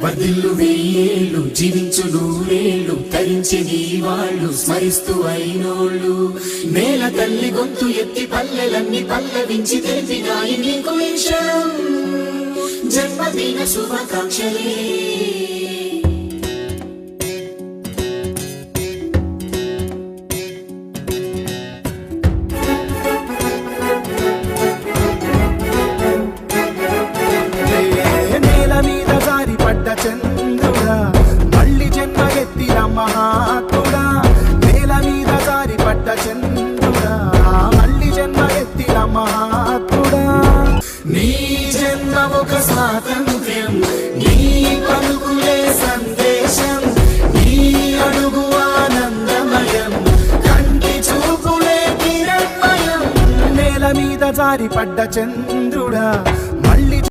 వర్ధిల్లు వెయ్యేళ్ళు జీవించు నూరేళ్ళు తరించి నీ వాళ్ళు స్మరిస్తూ అయినోళ్ళు నేల తల్లి గొంతు ఎత్తి పల్లెలన్నీ పల్లవించి తెలిపినాయి నీకు ఈ క్షణం జన్మదిన శుభాకాంక్షలే చంద్రుడా మళ్ళీ జన్మ ఎత్తిన మహాత్ముడా నేల మీద జారి పడ్డ చంద్రుడా మళ్ళీ జన్మ ఎత్తిన మహాత్ముడా నీ జన్మ ఒక స్వాతంత్ర్యం నీ పలుకులే సందేశం నీ అడుగు ఆనందమయం కంటి చూపులే కిరణమయం నేల మీద జారి పడ్డ చంద్రుడా